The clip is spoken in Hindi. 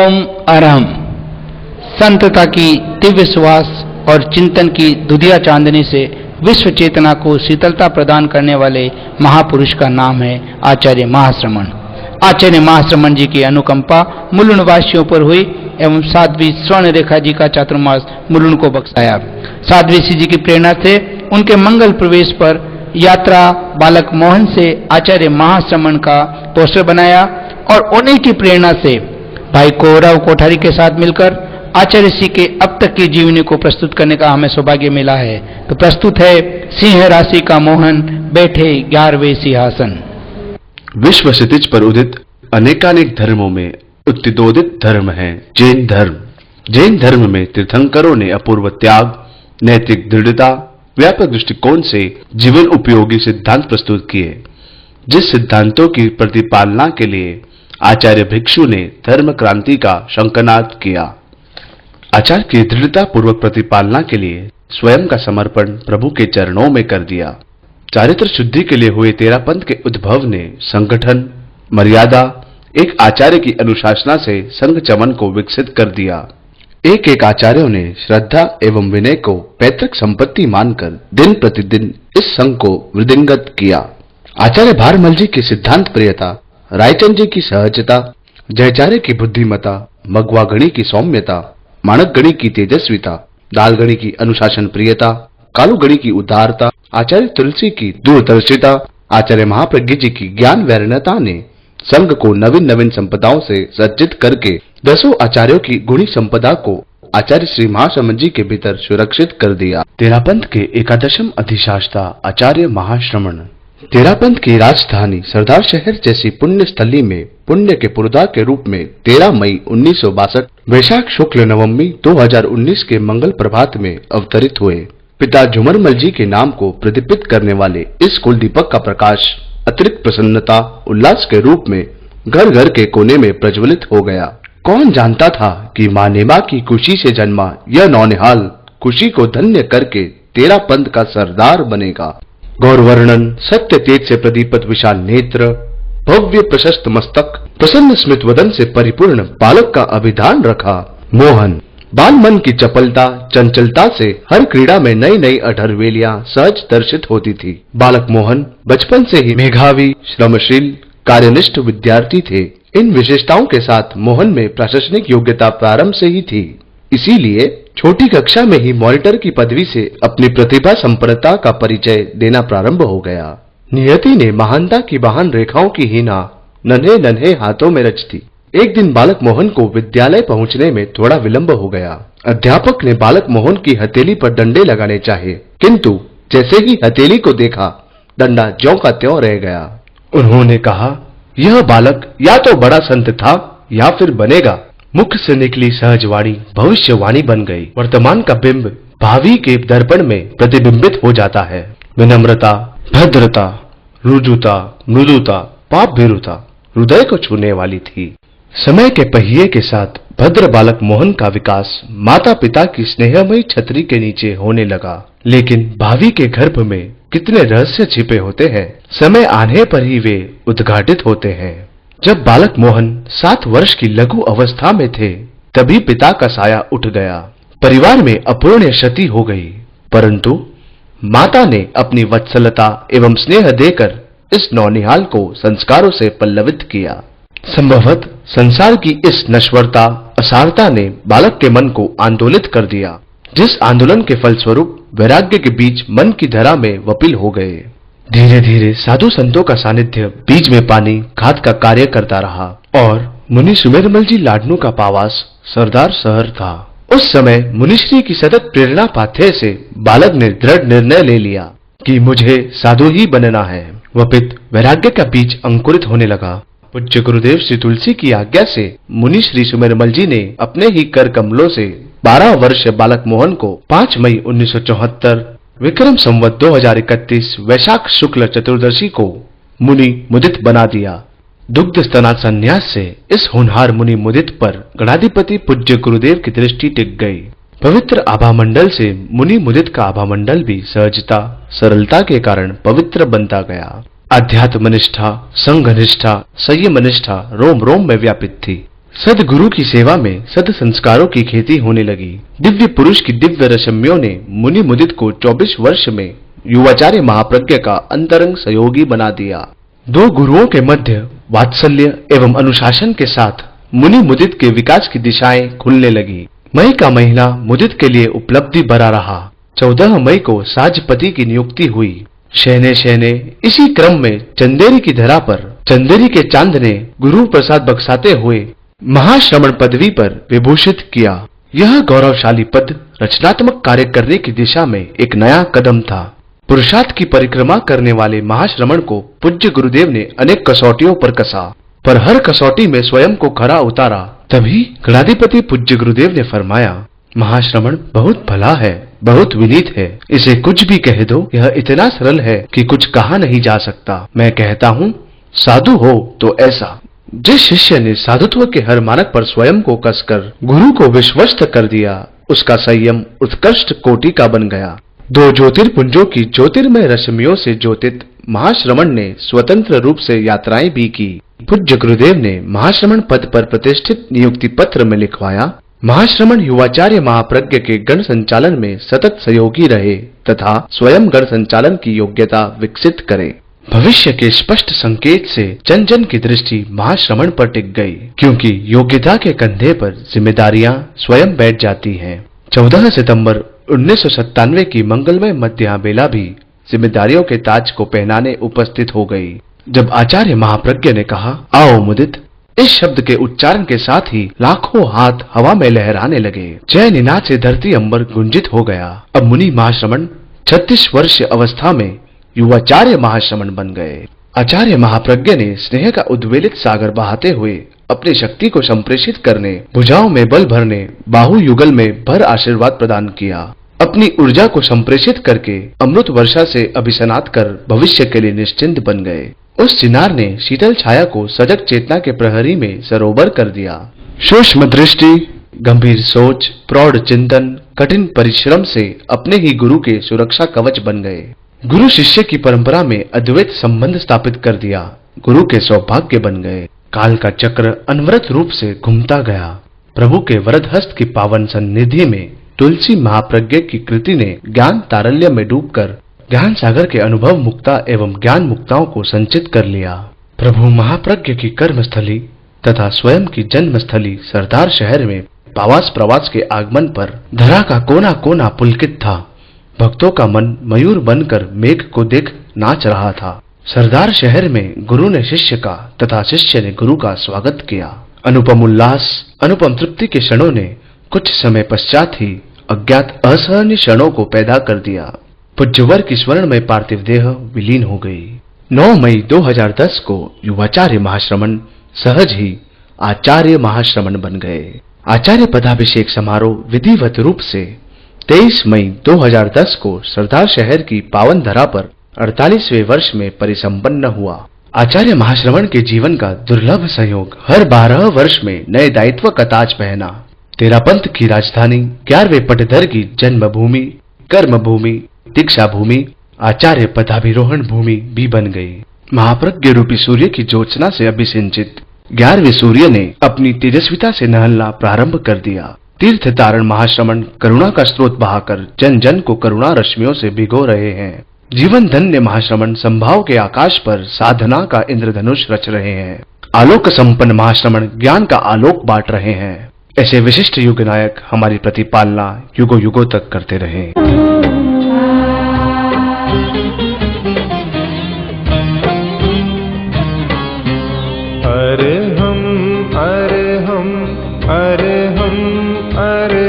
ओम अरहम। संतता की दिव्य सुवास और चिंतन की दुधिया चांदनी से विश्व चेतना को शीतलता प्रदान करने वाले महापुरुष का नाम है आचार्य महाश्रमण। आचार्य महाश्रमण जी की अनुकंपा मुलुंड वासियों पर हुई एवं साध्वी स्वर्ण रेखा जी का चातुर्मास मुलुंड को बख्शाया। साध्वी जी की प्रेरणा से उनके मंगल प्रवेश पर यात्रा बालक मोहन से आचार्य महाश्रमण का पोस्टर बनाया और उन्हीं की प्रेरणा से भाई कोहराव कोठारी के साथ मिलकर आचार्य श्री के अब तक की जीवनी को प्रस्तुत करने का हमें सौभाग्य मिला है। तो प्रस्तुत है सिंह राशि का मोहन बैठे 11वें सिंहासन। विश्व क्षितिज पर उदित अनेकानेक धर्मों में उत्तिदोदित धर्म है जैन धर्म। जैन धर्म में तीर्थंकरों ने अपूर्व त्याग, नैतिक दृढ़ता, व्यापक दृष्टिकोण से जीवन उपयोगी सिद्धांत प्रस्तुत किए। जिस सिद्धांतों की प्रतिपालना के लिए आचार्य भिक्षु ने धर्म क्रांति का शंखनाद किया। आचार्य की दृढ़ता पूर्वक प्रतिपालना के लिए स्वयं का समर्पण प्रभु के चरणों में कर दिया। चारित्र शुद्धि के लिए हुए तेरापंथ के उद्भव ने संगठन, मर्यादा, एक आचार्य की अनुशासना से संघ चमन को विकसित कर दिया। एक एक आचार्यों ने श्रद्धा एवं विनय को पैतृक संपत्ति मानकर दिन प्रतिदिन इस संघ को वृद्धिंगत किया। आचार्य भारमल जी की सिद्धांत प्रियता, रायचंद जी की सहजता, जयचार्य की बुद्धिमता, मगवागणी की सौम्यता, माणकगणी की तेजस्विता, दालगणी की अनुशासन प्रियता, कालूगणी की उदारता, आचार्य तुलसी की दूरदर्शिता, आचार्य महाप्रज्ञ जी की ज्ञान वैरणता ने संघ को नवीन नवीन संपदाओं से सज्जित करके 10 आचार्यों की गुणी संपदा को आचार्य श्री महाश्रमण जी के भीतर सुरक्षित कर दिया। तेरापंथ के एकादशम अधिशास्ता आचार्य महाश्रमण। तेरापंथ की राजधानी सरदार शहर जैसी पुण्य स्थली में पुण्य के पुरदा के रूप में 13 मई 1962 वैशाख शुक्ल नवमी 2019 के मंगल प्रभात में अवतरित हुए। पिता झुमरमल जी के नाम को प्रदीपित करने वाले इस कुल दीपक का प्रकाश अतिरिक्त प्रसन्नता, उल्लास के रूप में घर घर के कोने में प्रज्वलित हो गया। कौन जानता था कि माँ नेमा की खुशी से जन्मा यह नौनिहाल खुशी को धन्य करके तेरापंथ का सरदार बनेगा। गौरवर्णन, सत्य तेज से प्रदीपित विशाल नेत्र, भव्य प्रशस्त मस्तक, प्रसन्न स्मित वदन से परिपूर्ण बालक का अभिधान रखा। मोहन बाल मन की चपलता, चंचलता से हर क्रीड़ा में नई नई अठरवेलियां सहज दर्शित होती थी। बालक मोहन बचपन से ही मेधावी, श्रमशील, कार्यनिष्ठ विद्यार्थी थे। इन विशेषताओं के साथ मोहन में प्रशासनिक योग्यता प्रारंभ से ही थी। इसीलिए छोटी कक्षा में ही मॉनिटर की पदवी से अपनी प्रतिभा संपन्नता का परिचय देना प्रारंभ हो गया। नियति ने महानता की वाहन रेखाओं की हीना नन्हे नन्हे हाथों में रच दी। एक दिन बालक मोहन को विद्यालय पहुंचने में थोड़ा विलंब हो गया। अध्यापक ने बालक मोहन की हथेली पर डंडे लगाने चाहे, किंतु जैसे ही हथेली को देखा डंडा ज्यों का त्यों रह गया। उन्होंने कहा, यह बालक या तो बड़ा संत था या फिर बनेगा। मुख से निकली सहजवाणी भविष्यवाणी बन गई। वर्तमान का बिंब भावी के दर्पण में प्रतिबिंबित हो जाता है। विनम्रता, भद्रता, रुजुता, मृदुता, पाप भीरुता हृदय को छूने वाली थी। समय के पहिए के साथ भद्र बालक मोहन का विकास माता पिता की स्नेहमयी छतरी के नीचे होने लगा। लेकिन भावी के गर्भ में कितने रहस्य छिपे होते हैं, समय आने पर ही वे उद्घाटित होते हैं। जब बालक मोहन 7 वर्ष की लघु अवस्था में थे, तभी पिता का साया उठ गया। परिवार में अपूर्णीय क्षति हो गई, परंतु माता ने अपनी वत्सलता एवं स्नेह देकर इस नौनिहाल को संस्कारों से पल्लवित किया। संभवत संसार की इस नश्वरता, असारता ने बालक के मन को आंदोलित कर दिया, जिस आंदोलन के फलस्वरूप वैराग्य के बीज मन की धरा में वपिल हो गए। धीरे धीरे साधु संतों का सानिध्य बीज में पानी खाद का कार्य करता रहा और मुनि सुमेरमल जी लाडनू का पावास सरदार शहर था। उस समय मुनिश्री की सतत प्रेरणा पाथ्य से बालक ने दृढ़ निर्णय ले लिया कि मुझे साधु ही बनना है। वपित वैराग्य का बीज अंकुरित होने लगा। पूज्य गुरुदेव श्री तुलसी की आज्ञा से मुनि श्री सुमेरमल जी ने अपने ही कर कमलों से 12 वर्ष बालक मोहन को 5 मई 1974 विक्रम संवत 2031 वैशाख शुक्ल चतुर्दशी को मुनि मुदित बना दिया। दुग्ध स्तनात संन्यास से इस होनहार मुनि मुदित पर गणाधिपति पूज्य गुरुदेव की दृष्टि टिक गई। पवित्र आभा मंडल से मुनि मुदित का आभा मंडल भी सहजता, सरलता के कारण पवित्र बनता गया। अध्यात्म निष्ठा, संघ निष्ठा, संयम निष्ठा रोम रोम में व्यापित थी। सदगुरु की सेवा में सद संस्कारों की खेती होने लगी। दिव्य पुरुष की दिव्य रश्मियों ने मुनि मुदित को 24 वर्ष में युवाचार्य महाप्रज्ञ का अंतरंग सहयोगी बना दिया। दो गुरुओं के मध्य वात्सल्य एवं अनुशासन के साथ मुनि मुदित के विकास की दिशाएं खुलने लगी। मई का महीना मुदित के लिए उपलब्धि भरा रहा। 14 मई को साजपति की नियुक्ति हुई। शहने शहने इसी क्रम में चंदेरी की धरा पर चंदेरी के चांद ने गुरु प्रसाद बख्शाते हुए महाश्रमण पदवी पर विभूषित किया। यह गौरवशाली पद रचनात्मक कार्य करने की दिशा में एक नया कदम था। पुरुषार्थ की परिक्रमा करने वाले महाश्रमण को पूज्य गुरुदेव ने अनेक कसौटियों पर कसा, पर हर कसौटी में स्वयं को खरा उतारा। तभी गणाधिपति पूज्य गुरुदेव ने फरमाया, महाश्रमण बहुत भला है, बहुत विनीत है, इसे कुछ भी कह दो, यह इतना सरल है कि कुछ कहा नहीं जा सकता। मैं कहता हूँ साधु हो तो ऐसा। जिस शिष्य ने साधुत्व के हर मानक पर स्वयं को कसकर गुरु को विश्वस्त कर दिया, उसका संयम उत्कृष्ट कोटि का बन गया। 2 ज्योतिर्पुंजों की ज्योतिर्मय रश्मियों से ज्योतित महाश्रमण ने स्वतंत्र रूप से यात्राएं भी की। पूज्य गुरुदेव ने महाश्रमण पद पर प्रतिष्ठित नियुक्ति पत्र में लिखवाया, महाश्रमण युवाचार्य महाप्रज्ञ के गण संचालन में सतत सहयोगी रहे तथा स्वयं गण संचालन की योग्यता विकसित करे। भविष्य के स्पष्ट संकेत से जन जन की दृष्टि महाश्रमण पर टिक गई, क्योंकि योग्यता के कंधे पर जिम्मेदारियां स्वयं बैठ जाती हैं। 14 सितंबर 1997 की मंगलमय मध्या बेला भी जिम्मेदारियों के ताज को पहनाने उपस्थित हो गई। जब आचार्य महाप्रज्ञ ने कहा, आओ मुदित, इस शब्द के उच्चारण के साथ ही लाखों हाथ हवा में लहराने लगे। जय निनाद से धरती अंबर गुंजित हो गया। अब मुनि महाश्रमण 36 वर्ष अवस्था में युवाचार्य महाश्रमण बन गए। आचार्य महाप्रज्ञ ने स्नेह का उद्वेलित सागर बहाते हुए अपनी शक्ति को संप्रेषित करने, भुजाओं में बल भरने, बाहु युगल में भर आशीर्वाद प्रदान किया। अपनी ऊर्जा को संप्रेषित करके अमृत वर्षा से अभिसनात कर भविष्य के लिए निश्चिंत बन गए। उस चिनार ने शीतल छाया को सजग चेतना के प्रहरी में सरोवर कर दिया। सूक्ष्म दृष्टि, गंभीर सोच, प्रौढ़ चिंतन, कठिन परिश्रम से अपने ही गुरु के सुरक्षा कवच बन गए। गुरु शिष्य की परंपरा में अद्वैत संबंध स्थापित कर दिया। गुरु के सौभाग्य बन गए। काल का चक्र अनवरत रूप से घूमता गया। प्रभु के वरद हस्त की पावन सन्निधि में तुलसी महाप्रज्ञ की कृति ने ज्ञान तारल्य में डूबकर ज्ञान सागर के अनुभव मुक्ता एवं ज्ञान मुक्ताओं को संचित कर लिया। प्रभु महाप्रज्ञ की कर्मस्थली तथा स्वयं की जन्मस्थली सरदार शहर में पावास प्रवास के आगमन पर धरा का कोना कोना पुलकित था। भक्तों का मन मयूर बनकर मेघ को देख नाच रहा था। सरदार शहर में गुरु ने शिष्य का तथा शिष्य ने गुरु का स्वागत किया। अनुपम उल्लास, अनुपम तृप्ति के क्षणों ने कुछ समय पश्चात ही अज्ञात असहनीय क्षणों को पैदा कर दिया। पूज्यवर की स्वर्ण में पार्थिव देह विलीन हो गई। 9 मई 2010 को युवाचार्य महाश्रमण सहज ही आचार्य महाश्रमण बन गए। आचार्य पदाभिषेक समारोह विधिवत रूप से 23 मई 2010 को सरदार शहर की पावन धरा पर 48वें वर्ष में परिसंपन्न हुआ। आचार्य महाश्रमण के जीवन का दुर्लभ संयोग हर 12 वर्ष में नए दायित्व का ताज पहना। तेरापंथ की राजधानी 11वें पटधर की जन्मभूमि, कर्मभूमि, दीक्षा भूमि, आचार्य पदाभिरोहण भूमि भी बन गई। महाप्रज्ञ रूपी सूर्य की ज्योत्सना से अभिसिंचित 11वें सूर्य ने अपनी तेजस्विता से नहलना प्रारंभ कर दिया। तीर्थ तारण महाश्रमण करुणा का स्रोत बहाकर जन जन को करुणा रश्मियों से भिगो रहे हैं। जीवन धन्य महाश्रमण संभाव के आकाश पर साधना का इंद्रधनुष रच रहे हैं। आलोक संपन्न महाश्रमण ज्ञान का आलोक बांट रहे हैं। ऐसे विशिष्ट युग नायक हमारी प्रतिपालना युगों युगों तक करते रहे। अरे हम अरे हम अरे हम अरे